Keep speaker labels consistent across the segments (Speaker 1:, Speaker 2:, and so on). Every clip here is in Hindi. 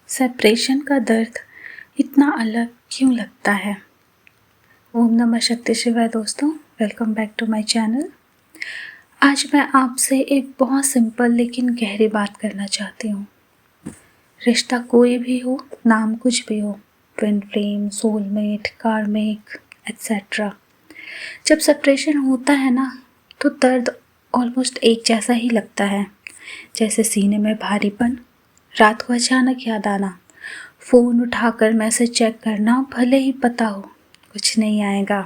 Speaker 1: सेपरेशन का दर्द इतना अलग क्यों लगता है। ओम नमः शक्ति शिवाय। दोस्तों, welcome back to my channel. आज मैं आपसे एक बहुत सिंपल लेकिन गहरी बात करना चाहती हूँ। रिश्ता कोई भी हो, नाम कुछ भी हो, ट्विन फ्लेम, सोलमेट, कार्मिक एट्सेट्रा, जब सेपरेशन होता है ना, तो दर्द ऑलमोस्ट एक जैसा ही लगता है। जैसे सीने में भारीपन, रात को अचानक याद आना, फ़ोन उठाकर मैसेज चेक करना, भले ही पता हो कुछ नहीं आएगा,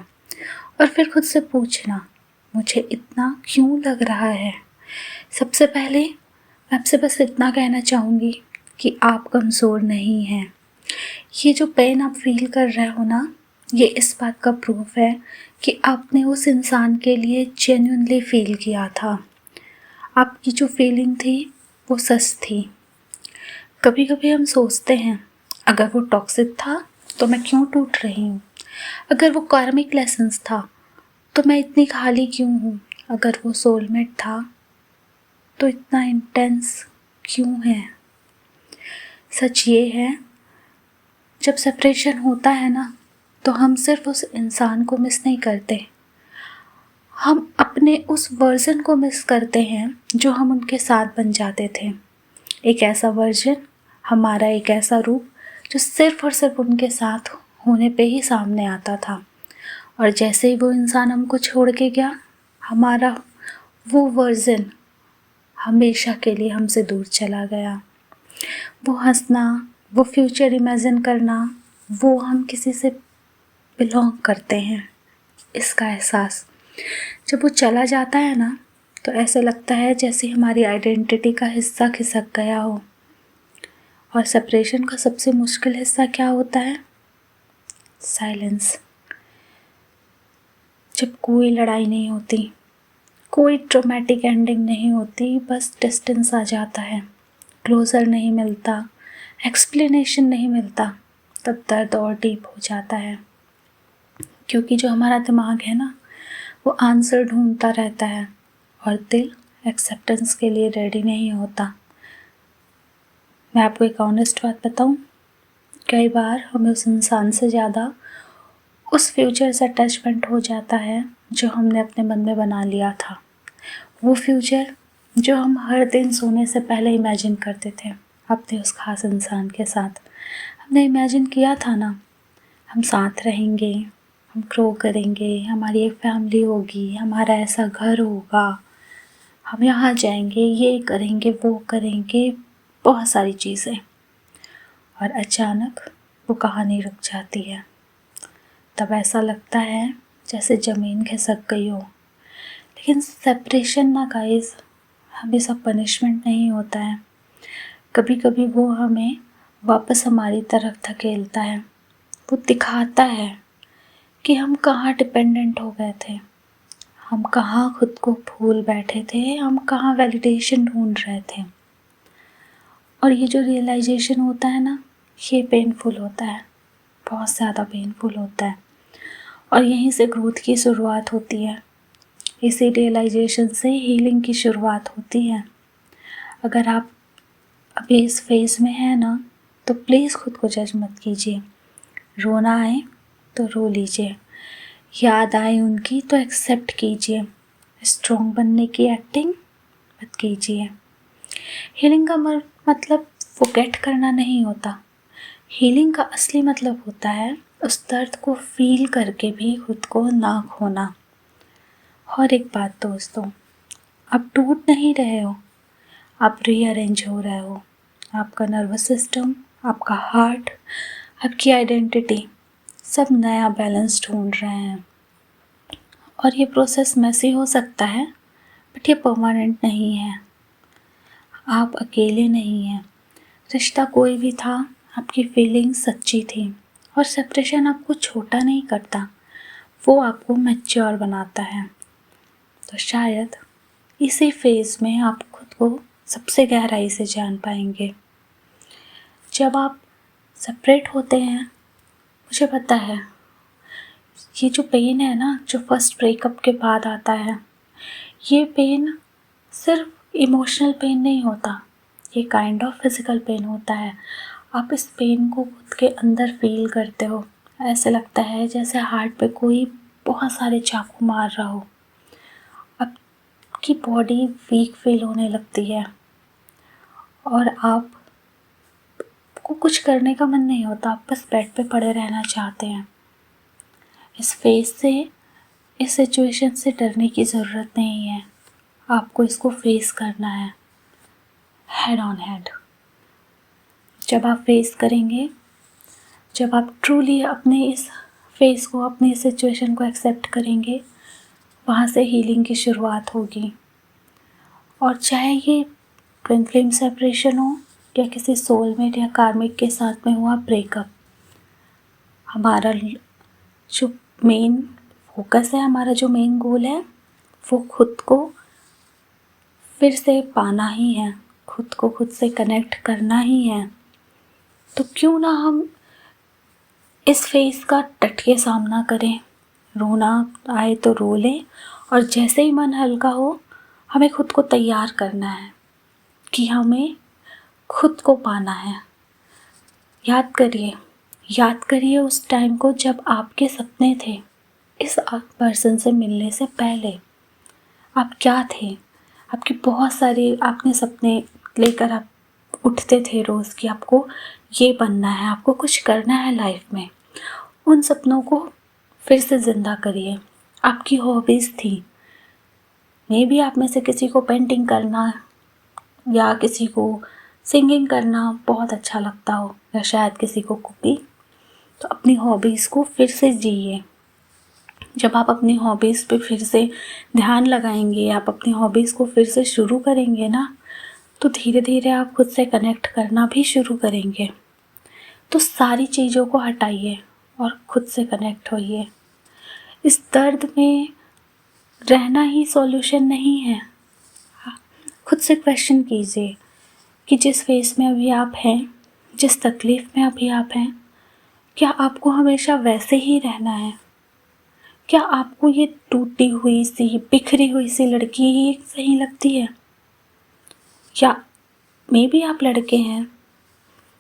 Speaker 1: और फिर खुद से पूछना मुझे इतना क्यों लग रहा है। सबसे पहले मैं आपसे बस इतना कहना चाहूँगी कि आप कमज़ोर नहीं हैं। ये जो पेन आप फील कर रहे हो ना, ये इस बात का प्रूफ है कि आपने उस इंसान के लिए जेन्युइनली फील किया था। आपकी जो फीलिंग थी वो सच थी। कभी कभी हम सोचते हैं अगर वो टॉक्सिक था तो मैं क्यों टूट रही हूँ, अगर वो कार्मिक लेसन्स था तो मैं इतनी खाली क्यों हूँ, अगर वो सोलमेट था तो इतना इंटेंस क्यों है। सच ये है, जब सेपरेशन होता है ना, तो हम सिर्फ उस इंसान को मिस नहीं करते, हम अपने उस वर्जन को मिस करते हैं जो हम उनके साथ बन जाते थे। एक ऐसा वर्जन, हमारा एक ऐसा रूप जो सिर्फ और सिर्फ उनके साथ होने पे ही सामने आता था। और जैसे ही वो इंसान हमको छोड़ के गया, हमारा वो वर्जन हमेशा के लिए हमसे दूर चला गया। वो हंसना, वो फ्यूचर इमेजिन करना, वो हम किसी से बिलोंग करते हैं, इसका एहसास जब वो चला जाता है ना, तो ऐसे लगता है जैसे हमारी आइडेंटिटी का हिस्सा खिसक गया हो। और सेपरेशन का सबसे मुश्किल हिस्सा क्या होता है? साइलेंस। जब कोई लड़ाई नहीं होती, कोई ट्रॉमेटिक एंडिंग नहीं होती, बस डिस्टेंस आ जाता है, क्लोजर नहीं मिलता, एक्सप्लेनेशन नहीं मिलता, तब दर्द और डीप हो जाता है। क्योंकि जो हमारा दिमाग है ना, वो आंसर ढूंढता रहता है और दिल एक्सेप्टेंस के लिए रेडी नहीं होता। मैं आपको एक ऑनेस्ट बात बताऊं, कई बार हमें उस इंसान से ज़्यादा उस फ्यूचर से अटैचमेंट हो जाता है जो हमने अपने मन में बना लिया था। वो फ्यूचर जो हम हर दिन सोने से पहले इमेजिन करते थे अपने उस खास इंसान के साथ। हमने इमेजिन किया था ना, हम साथ रहेंगे, हम ग्रो करेंगे, हमारी एक फैमिली होगी, हमारा ऐसा घर होगा, हम यहाँ जाएंगे, ये करेंगे, वो करेंगे, बहुत सारी चीज़ें। और अचानक वो कहानी रुक जाती है। तब ऐसा लगता है जैसे ज़मीन खिसक गई हो। लेकिन सेपरेशन ना गाइस हमेशा पनिशमेंट नहीं होता है। कभी कभी वो हमें वापस हमारी तरफ धकेलता है। वो दिखाता है कि हम कहाँ डिपेंडेंट हो गए थे, हम कहाँ खुद को भूल बैठे थे, हम कहाँ वैलिडेशन ढूंढ रहे थे। और ये जो रियलाइजेशन होता है ना, ये पेनफुल होता है, बहुत ज़्यादा पेनफुल होता है। और यहीं से ग्रोथ की शुरुआत होती है, इसी रियलाइजेशन से हीलिंग की शुरुआत होती है। अगर आप अभी इस फेज़ में हैं ना, तो प्लीज़ खुद को जज मत कीजिए। रोना आए तो रो लीजिए, याद आए उनकी तो एक्सेप्ट कीजिए, स्ट्रॉन्ग बनने की एक्टिंग मत कीजिए। हीलिंग का मतलब फॉरगेट करना नहीं होता। हीलिंग का असली मतलब होता है उस दर्द को फील करके भी खुद को ना खोना। और एक बात दोस्तों, आप टूट नहीं रहे हो, आप रीअरेंज हो रहे हो। आपका नर्वस सिस्टम, आपका हार्ट, आपकी आइडेंटिटी सब नया बैलेंस ढूंढ रहे हैं। और ये प्रोसेस मैसी हो सकता है, बट ये परमानेंट नहीं है। आप अकेले नहीं हैं। रिश्ता कोई भी था, आपकी फीलिंग्स सच्ची थी। और सेपरेशन आपको छोटा नहीं करता, वो आपको मैच्योर बनाता है। तो शायद इसी फेज़ में आप खुद को सबसे गहराई से जान पाएंगे। जब आप सेपरेट होते हैं, मुझे पता है ये जो पेन है ना, जो फर्स्ट ब्रेकअप के बाद आता है, ये पेन सिर्फ इमोशनल पेन नहीं होता, ये काइंड ऑफ फिज़िकल पेन होता है। आप इस पेन को खुद के अंदर फील करते हो। ऐसे लगता है जैसे हार्ट पे कोई बहुत सारे चाकू मार रहा हो। आपकी बॉडी वीक फील होने लगती है और आपको कुछ करने का मन नहीं होता, आप बस बेड पे पड़े रहना चाहते हैं। इस फेस से, इस सिचुएशन से डरने की ज़रूरत नहीं है। आपको इसको फेस करना है हेड ऑन हेड। जब आप फेस करेंगे, जब आप ट्रूली अपने इस फेस को, अपनी सिचुएशन को एक्सेप्ट करेंगे, वहाँ से हीलिंग की शुरुआत होगी। और चाहे ये ट्विन फ्लेम सेपरेशन हो या किसी सोलमेट या कार्मिक के साथ में हुआ ब्रेकअप, हमारा जो मेन फोकस है, हमारा जो मेन गोल है, वो खुद को फिर से पाना ही है, खुद को खुद से कनेक्ट करना ही है। तो क्यों ना हम इस फेस का डट के सामना करें। रोना आए तो रो लें, और जैसे ही मन हल्का हो, हमें खुद को तैयार करना है कि हमें खुद को पाना है। याद करिए उस टाइम को जब आपके सपने थे। इस पर्सन से मिलने से पहले आप क्या थे? आपकी बहुत सारी आपने सपने लेकर आप उठते थे रोज़ कि आपको ये बनना है, आपको कुछ करना है लाइफ में। उन सपनों को फिर से ज़िंदा करिए। आपकी हॉबीज़ थी, मे बी आप में से किसी को पेंटिंग करना या किसी को सिंगिंग करना बहुत अच्छा लगता हो, या शायद किसी को कुकिंग। तो अपनी हॉबीज़ को फिर से जिए। जब आप अपनी हॉबीज़ पे फिर से ध्यान लगाएंगे, आप अपनी हॉबीज़ को फिर से शुरू करेंगे ना, तो धीरे धीरे आप खुद से कनेक्ट करना भी शुरू करेंगे। तो सारी चीज़ों को हटाइए और खुद से कनेक्ट होइए। इस दर्द में रहना ही सॉल्यूशन नहीं है। खुद से क्वेश्चन कीजिए कि जिस फेस में अभी आप हैं, जिस तकलीफ़ में अभी आप हैं, क्या आपको हमेशा वैसे ही रहना है? क्या आपको ये टूटी हुई सी, बिखरी हुई सी लड़की ही सही लगती है? या मे बी आप लड़के हैं,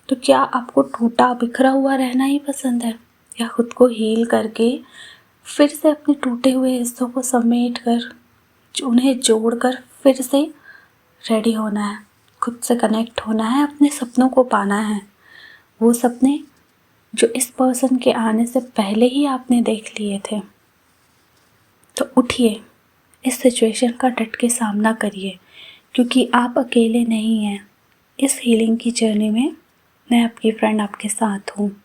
Speaker 1: तो क्या आपको टूटा बिखरा हुआ रहना ही पसंद है? या खुद को हील करके फिर से अपने टूटे हुए हिस्सों को समेट कर, उन्हें जोड़कर फिर से रेडी होना है, खुद से कनेक्ट होना है, अपने सपनों को पाना है। वो सपने जो इस पर्सन के आने से पहले ही आपने देख लिए थे। तो उठिए, इस सिचुएशन का डट के सामना करिए, क्योंकि आप अकेले नहीं हैं। इस हीलिंग की जर्नी में मैं आपकी फ्रेंड आपके साथ हूँ।